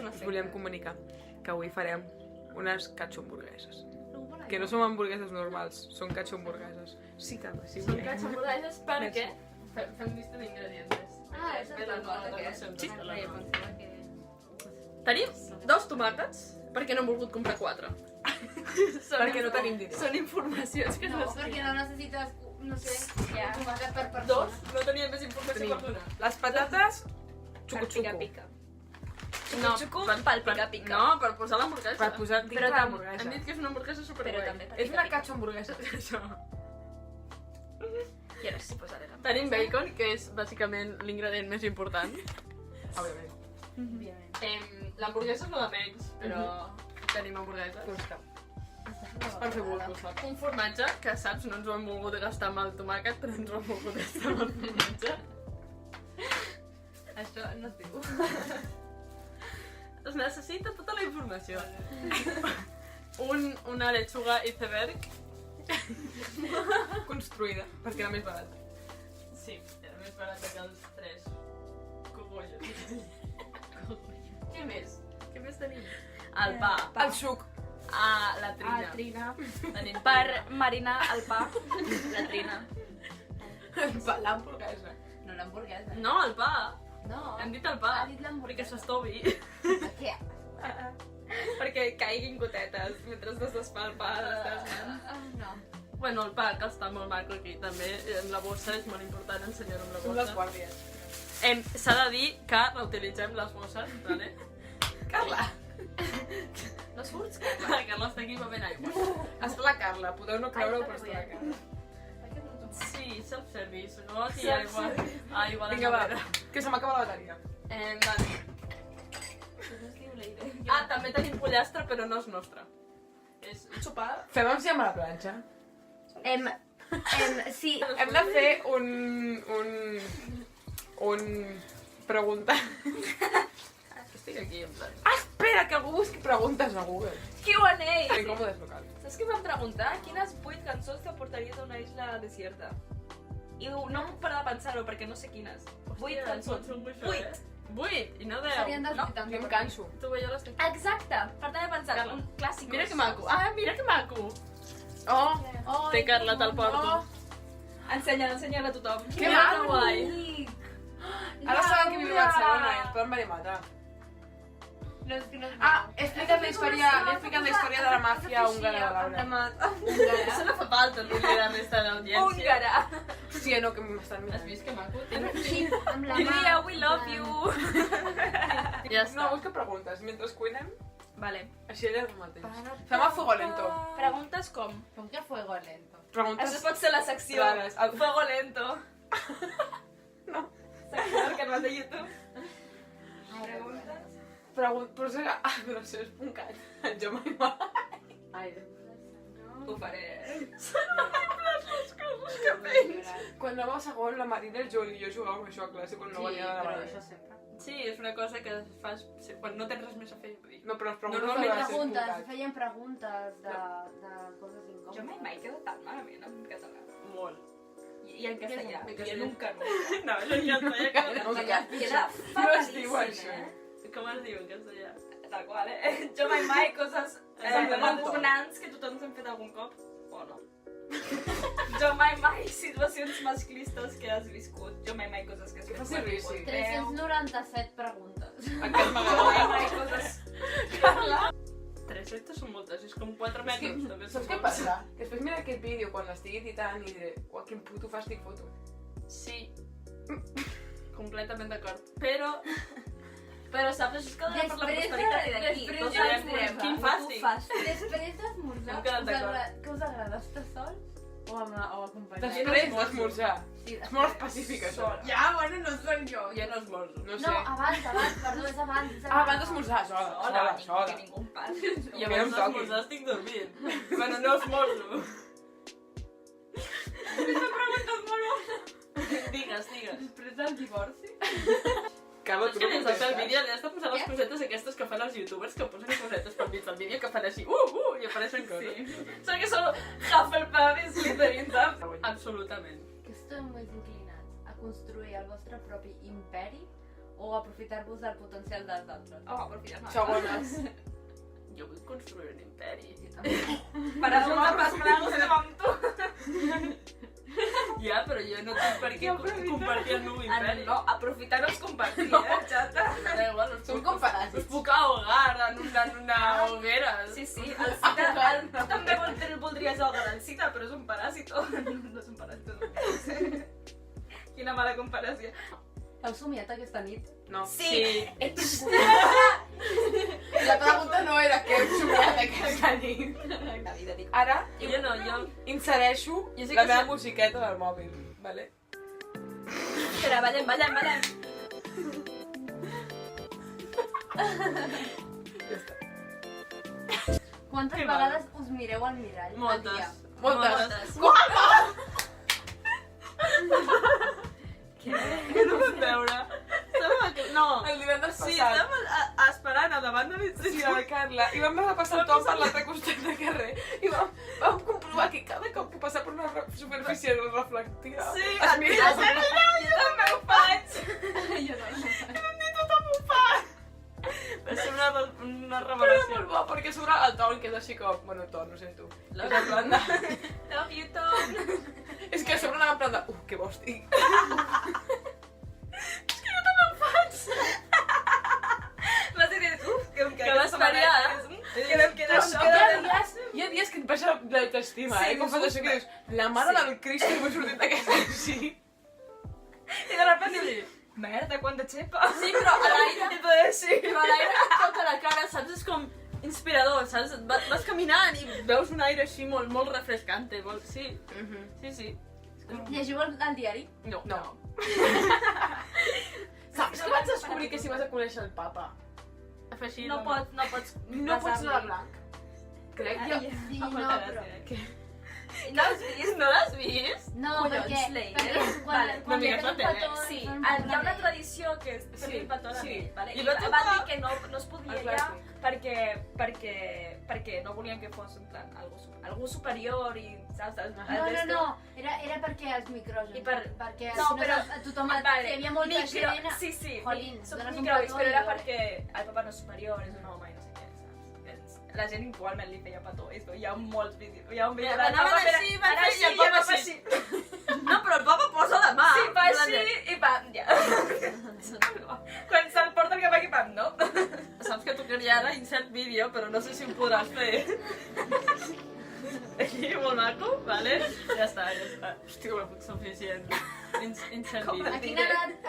us volíem comunicar que avui farem unes catxo-hamburgueses. Que no són hamburgueses normals, són catxo-hamburgueses. Sí, Carla, sí. Són catxo-hamburgueses perquè... Fem llista d'ingredients. És el pot aquest. Sí. Tenim 2 tomàquets perquè no hem volgut comprar 4. Perquè no tenim diners. Són informacions que No, perquè no necessites, no sé, tomàquet per persona. 2, no teníem més informació per donar. Les patates, Per xucu-xucu. pica-pica. No, Xucu pel pica-pica. No, per posar l'hamburguesa. Per posar dintre Però l'hamburguesa. Hem dit que és una hamburguesa superguai. Però també per És una pica-pica. catxo-hamburguesa, això. I ara sí posaré la... Tenim bacon, que és bàsicament l'ingredient més important. Òbviament. L'hamburguesa és la de menys, però tenim hamburguesa. Costa. Per fer bulto, saps? Un formatge que, saps, no ens ho hem volgut gastar amb el tomàquet, però ens ho hem volgut gastar amb el formatge. Això no es diu. Es necessita tota la informació. Una lechuga iceberg. Construïda, perquè era més barata. Sí, era més barata que els 3 cogollos. Què més? Què més tenim? El pa. El suc. La trina. Trina. Tenim Per marinar el pa, la trina. L'hamburguesa. No l'hamburguesa. No, el pa. No. Hem dit el pa. Ha dit l'hamburguesa. Perquè s'estovi. Què? Perquè caiguin gotetes mentre estàs desfà el pa. No. Bueno, el pa, que està molt maco aquí, també. La bossa és molt important ensenyar-ho amb la Són les bossa. guàrdies. S'ha de dir que reutilitzem les bosses, vale? Carla! No surts, Carla? La Carla està aquí bevent aigua. Està la Carla, podeu no creure-ho, però està la Carla. Sí, self-service, no? Aquí aigua. Aigua de Vinga, va, nevera. que se m'acaba la bateria. Vale. Ah, també tenim pollastre, però no és nostre. És sopar. Fem amb si amb la planxa. Sí. Hem de fer un pregunta. Estic aquí, en plan. Ah, espera, que algú busqui preguntes a Google. Q&A! Incòmodes local. Saps què em vam preguntar? Quines 8 cançons te portaries a una isla desierta? I no puc parar de pensar-ho perquè no sé quines. 8 cançons. 8! 8 i no 10. Serien dels No, 80. Jo em canso. tu i jo l'estic. Exacte! Per tant he pensat, Carla. un clàssic. Mira que maco. Ah, mira que maco. Oh, Té Carla, te'l porto. Ensenya-la a tothom. Que Mira maco. guai. ara saben que viu a Barcelona i ens poden venir a matar. No, és que no... Ah, he explicat la història de la màfia húngara de Laura. Això no fa falta dir-li la resta d'audiència. Húngara! Sí, no, que m'estan Has mirant. vist que maco? Amb la mà. Iria, we love you! Ja No, està. busca preguntes. Mentre cuinem, Vale. així ella és el mateix. Fem a fuego lento. Preguntes com? Com que fuego lento? Preguntes Això pot ser la secció. rares. Fuego lento. No. Secció del canal de YouTube. Però això és puncat. Jo mai mai. Ai, Ho faré. Quan anava a segon, la Marina, el Joel i jo jugàvem a això a classe quan no venia de la però Marina. això sempre. Sí, és una cosa que fas quan no tens res més a fer. Vull dir. No, però les preguntes Normalment de ser Preguntes, puncat. feien preguntes de coses incòmodes. Jo mai quedo tan malament en català. Molt. I en castellà. En I castellà. en un canó. No, és el castellà que No, Queda No es fatalíssim, diu això. Com es diu en castellà? Tal qual, Jo mai coses Sembla repugnants que tothom s'han fet algun cop. O no. Jo mai situacions masclistes que has viscut. Jo mai coses que has Que fet. faci risi. 397 preguntes. Aquest Jo m'agrada. mai coses... 300 són moltes, és com 4 metres. També Saps què passa? Que després mira aquest vídeo quan l'estigui editant i diré uah, quin puto fàstic foto. Sí. Completament d'acord. Però Però saps, això és que per la prosperitat i d'aquí. després Tots de- ens direm, quin tu fàstic. fas. Després d'esmorzar, Hem quedat d'acord. què us agrada, estar sols o acompanyats? Després d'esmorzar. Sí, És molt específic, això. Ja, bueno, no soc jo. jo no esmorzo. No sé. No, abans, perdó, és abans. Ah, abans d'esmorzar, sola, Hola, sola. que ningú em parli. I Que no abans em toqui. d'esmorzar estic dormint. Bueno, no esmorzo. Digues. Després del divorci. Carla, És tu que no des de fer el contestes. vídeo li has de posar les cosetes aquestes que fan els youtubers que posen cosetes per mig del vídeo que fan així i apareixen coses. Saps que són Hufflepuff i Slytherin, saps? Absolutament. Que esteu més inclinats a construir el vostre propi imperi o aprofitar-vos del potencial dels altres? Oh, aprofitar-me. Segones. Jo vull construir un imperi. Per a estar amb tu. Ja, però jo no tinc per què compartir el meu imperi. No, aprofitar-nos compartir, xata. Da igual, Són com us paràsits. puc ahogar en una hoguera. Sí, el Cita, tu també voldries ahogar el Cita, però és un paràsito. No és un paràsito. Quina mala comparació. Heu somiat aquesta nit? No. Sí. La pregunta no era què heu somiat aquesta nit. La vida, dic. Ara Jo no, jo... insereixo Jo sé la que meva sí. musiqueta del mòbil, vale? Espera, ballem. Quantes Que vegades us mireu al mirall al dia? Moltes. Què no vas veure? No. El divendres Sí, passat. estàvem esperant a davant de Sí, la Carla. I vam veure passar el Tom per l'altre costat del carrer. I vam comprovar que cada cop que passa per una superfície reflectiva... Sí, es mira. Jo també ho faig. Jo no. Va ser una Però era revelació. molt bo, perquè sobre el Tom, que és així com... Bueno, Tom, no sé tu. És en plan de... Love you, Tom. És que a sobre anava en plan de... que bo estic. M'has dit, que em Que queda vas variar. Que em queda això. Hi ha dies que et baixa l'autoestima, Sí, com fas això que dius, la mare del Cristo que m'he sortit d'aquesta així. I de repente dius, merda, quanta xepa. Sí, però a l'aire... I poder sí. Però a l'aire que et toca la cara, saps? És com inspirador, saps? Vas caminant i veus un aire així molt refrescante. Sí, sí. Llegiu el diari? No. No. Saps que vaig descobrir que si vas a conèixer el papa Afegir... No pots no pots basar-li. anar de blanc? Crec jo. Sí, Ah, no, molta però... gràcia. No has vist? No l'has vist? No, Collons, perquè Leire. quan Vale, no quan mires hi ha la un tele. petó... Sí, són hi ha una problemes. tradició que és fer Sí, el petó a la sí. nit, vale? I I va van tocar- dir que no es podia El allà clàssic. perquè no volien que fos en plan algú superior i saps? No, era perquè els micrògens. I per- Perquè No, si però- tothom... Vale, Hi havia molta micro- gent... Sí, sí, Jolín, són dones un microbis, petó però i era jo- perquè el papa no és superior, és un home i no sé què, saps? La gent igualment li feia petó, hi ha molts vídeos, hi ha un vídeo del Anaven papa, així, van anar fer i el papa així. No, però el papa posa la mà. Sí, fa així i pam, ja. Quan se'l porta cap aquí, pam, no? Saps que tocaria ara insert vídeo, però no sé si ho podràs fer. Aquí, molt maco, vale? Ja està. Hòstia, ho he fet suficient. Insert A vídeo.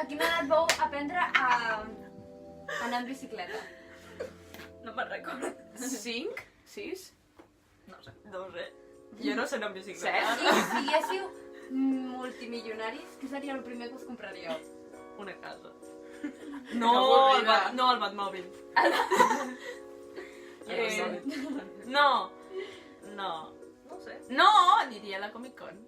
quina edat vau aprendre a anar en bicicleta? No me'n recordo. 5? 6? No sé. Jo no sé anar amb bicicleta. Si siguéssiu multimilionaris, què seria el primer que us compraríeu? Una casa. No, el Batmòbil. No. No sé. No, aniria a la Comic Con.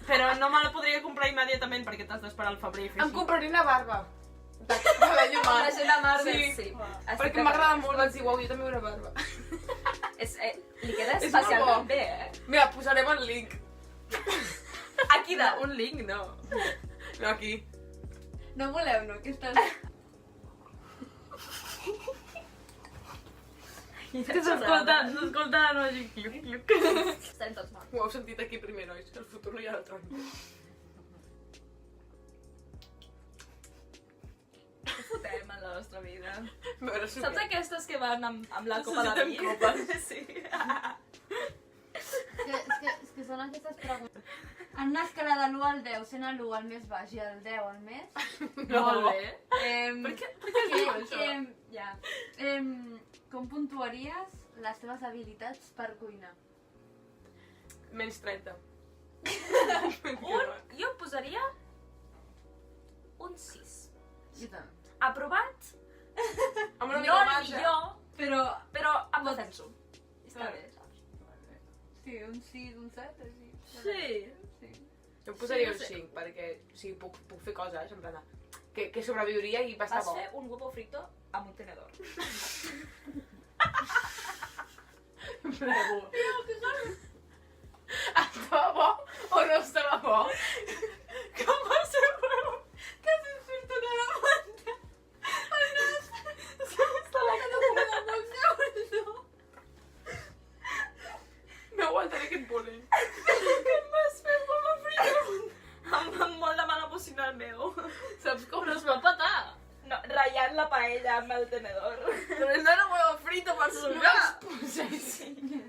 Però no me la podria comprar immediatament perquè t'has d'esperar al febrer. Em compraria una barba. De la llum. La gent de Marvel, Sí. sí. Perquè m'agrada molt, vaig dir, uau, jo també una barba. Li queda És especialment molt bo. bé, Mira, posarem el link. Aquí de... Un link, no. No, aquí. No voleu, no? Aquestes... Que s'escolta la noia. Lluc. Estem tots morts. Ho heu sentit aquí primer, nois. El futur no hi ha altre. Què fotem en la nostra vida? A veure, Saps aquestes que van amb la copa de Necessitem vi? copes. Sí. És que són aquestes preguntes. En una escala de l'1 al 10, sent l'1 el més baix i el 10 el més... Molt bé. Per què es diu això? Ja. Com puntuaries les teves habilitats per cuinar? Menys 30. Jo posaria un 6. Jo també. Aprovat, Amb una no mica el marge. millor, però em defenso. Està bé, saps? Sí, un 6, un 7, així. Sí. Jo em posaria un Sí, no sé. 5, perquè sí, puc fer coses, en plan, que sobreviuria i va estar Vas bo. fer un huevo frito amb un tenedor. Estava bo o no estava bo? Com va ser bo? Que has fet una el meu. Saps com? Però es va petar. No, ratllant la paella amb el tenedor. Però no era huevo frito per sucar.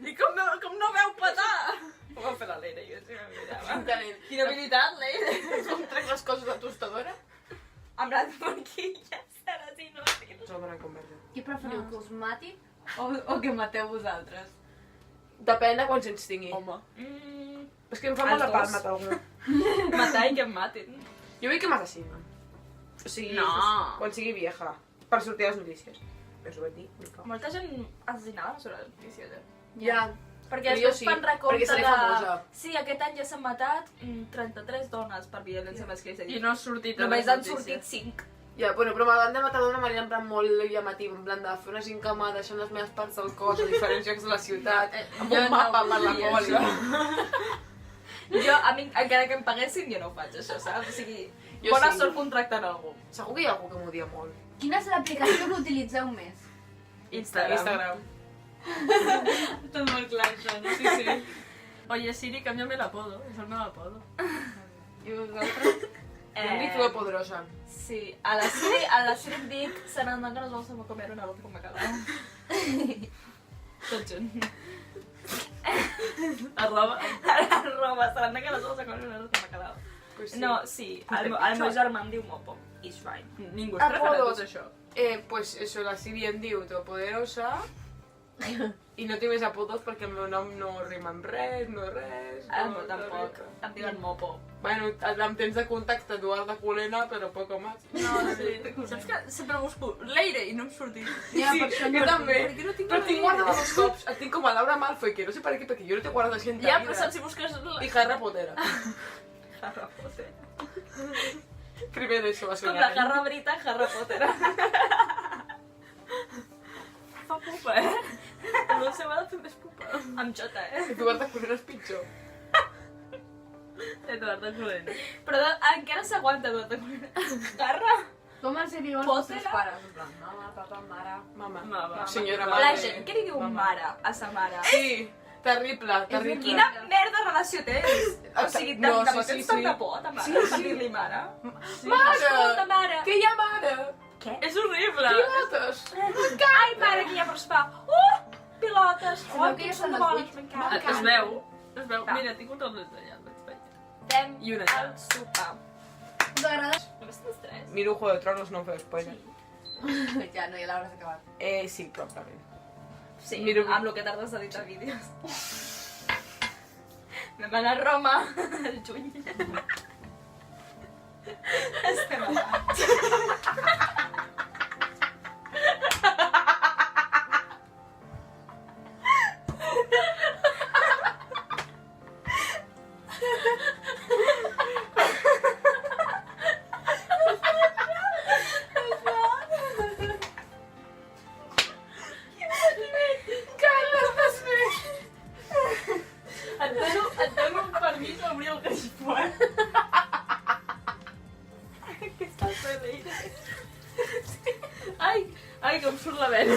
I com no veu petar? Ho va fer la Leire, jo sí me mirava. Quina habilitat, Leire. Com trec les coses de tostadora? Amb les forquilles, seràs inútil. És una bona conversa. Qui preferiu, que us mati o que mateu vosaltres? Depèn de quants anys tingui. Home. És que em fa molt de Els pal dos. matar algú. Matar i que em matin. Jo vull que m'assassinen. O sigui, No. quan sigui vieja. Per sortir a les notícies. Us ho vaig dir, mica. Molta gent assassinada sobre les notícies, Ja. Perquè Però jo després sí, fan recompte perquè seré famosa. Sí, aquest any ja s'han matat 33 dones per violència masclista. I no ha sortit a Només les han notícies. sortit 5. Ja, bueno, però m'han de matar d'una manera en plan molt llamativa, en plan de fer una gincama deixant les meves parts del cos a diferents llocs de la ciutat, amb un mapa per la pòlia. Jo, a mi, encara que em paguessin, jo no ho faig, això, saps? O sigui, Jo bona sí. sort contractant algú. Segur que hi ha algú que m'odia molt. Quina és l'aplicació que utilitzeu més? Instagram. Tot molt clar, això, no? Sí, sí. Oye, Siri, cámbiame el apodo. És el meu apodo. I vosaltres? Em dic Flor Poderosa. Sí, a la Siri em dic cenando que nos vamos a comer un arroz con bacalao. Tot junt. Arroba. Arroba, cenando que nos vamos a comer un arroz con bacalao. Pues sí. No, sí, el meu germà em diu Mopo. Is right. Ningú es prefereix Apodos. això. Pues això, la Siri em diu Todopoderosa i no tinc més apodos perquè el meu nom no rima amb res, no res. El no, meu tampoc. Em diuen Mopo. Bueno, amb temps de contacte Eduardo Culena, però poco más. No, sí. Saps que sempre busco Leire i no em sortim. Ja, Sí, per això jo també. perquè no tinc Però la tinc idea. guardada dos cops. Et tinc com a Laura Malfoy, que no sé per què, perquè jo no t'he guardat gent Ja, però saps si busques I Harry Potter. Harry Potter. Primer d'ESO va Com sonar. la Harry Brita, Harry Potter. Fa pupa, No sé, m'ha de fer més pupa. Amb J, Eduardo Culena és pitjor. Eduardo Culena. Però encara s'aguanta Eduardo Culena. Garra. Com els hi diuen els Potter? vostres pares? En plan, mama, papa, mare... Mama. Mama. Senyora La madre. gent, què li diu mare a sa mare? Sí, terrible, terrible. Quina merda relació tens? O sigui, No, de sí, sí, tens tanta sí. por a ta mare Sí, sí. per dir-li mare? Mare! Mare! Que hi ha mare? És horrible! Pilotes! Ai, mare, que hi ha per sopar! Pilotes! Sabeu que ja són les 8? m'encanta. Es veu. Es veu. Va. Mira, tinc un tablet allà. Anem I una al sopar. Us agrada? Només tens 3? Miro Juego de Tronos, no em feu spoiler. Ja, no, ja l'hauràs acabat. Sí, probablement. Sí, Miro- amb el que tardes a editar vídeos. Vam anar a Roma al juny. Estem allà. Et dono un permís a obrir el grifo, Què estàs fent, Leire? Ai, que em surt la vena.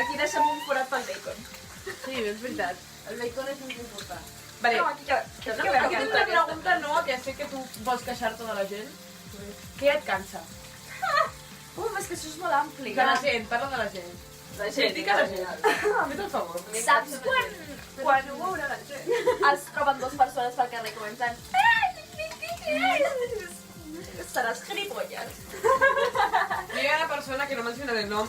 Aquí deixem un forat pel bacon. Sí, és veritat. El bacon és molt important. Vale, No, aquí que aquí tinc una pregunta, no, que sé que tu vols queixar-te de la gent. Què et cansa? És que això és molt ampli. De la gent, parla de la gent. La Critica la gent. Fes el favor. Saps quan ho veurà la gent? Es troben dues persones pel carrer i comencen... Seràs gilipolles. Jo hi ha una persona que no mencionaré el nom,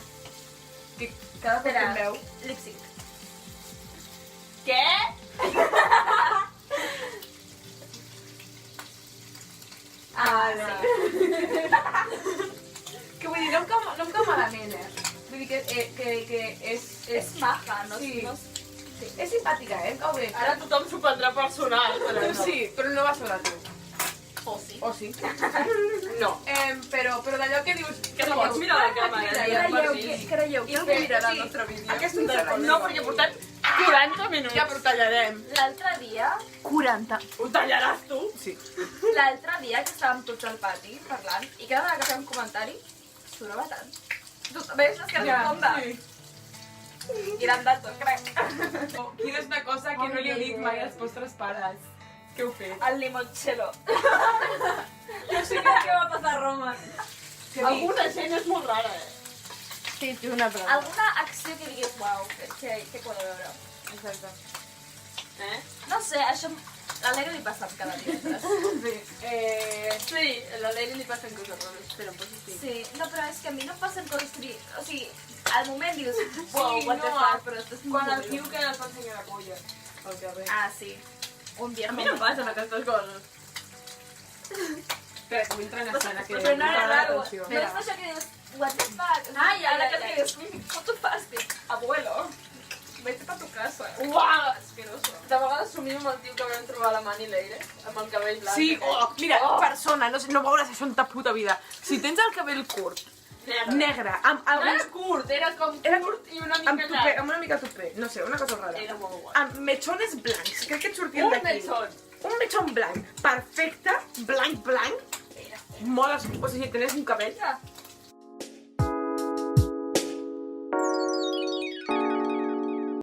que cada cop que em veu... Lip sync. Què? Que vull dir, no em cau malament, Vull dir que és maja, no? Sí. no és simpàtica, em cau bé. Ara tothom s'ho prendrà personal, però no. Sí, però no va sobre tu. O sí. O sí? No. Però d'allò que dius... Que no pots mirar la càmera, Creieu que algú mirarà el nostre vídeo? Aquest és un No, perquè portem 40 minuts. Ja, però tallarem. L'altre dia... 40. Ho tallaràs tu? Sí. L'altre dia que estàvem tots al pati parlant i cada vegada que fèiem un comentari sonava tant. Tu veus les cares de tomba? I eren de tot, crec. Quina és una cosa que no li heu dit mai als vostres pares? Què heu fet? El limoncello. Jo sé que Roma. Alguna gent és molt rara, Sí, té una prova. Alguna acció que diguis, uau, que quadra veure. Exacte. No sé, això a l'Aire li passa cada divendres. Sí, a la Leire li passen coses rares, però en positiu. Sí, no, però és que a mi no em passen coses que dic... O sigui, al moment dius, wow, Sí, what the no, fuck, però després... Quan el tio que et va ensenyar la polla al carrer. Ah, sí. Un A viejo. mi no em passen aquestes coses. Espera, que vull entrar en escena, que Però no era m'agrada raro. l'atenció. No és això que dius, what the fuck. Ah, ja, la ja, que ja. dius, ¿cuánto fàstic? Abuelo, vete pa tu casa. Uau! Asqueroso. De vegades somio amb el tio que vam trobar a la Mani Leire, amb el cabell blanc. Sí, mira, Oh. persona, no veuràs això en ta puta vida. Si tens el cabell curt, negre, amb No era alguns... curt, era com Era curt i una Amb mica tupé, llarg. amb una mica tupé, no sé, una cosa rara. Era molt guai. Amb mechones blancs, crec que et sortien Un d'aquí. mechón. Un mechón blanc, perfecte, blanc, molt... O sigui, tenies un cabell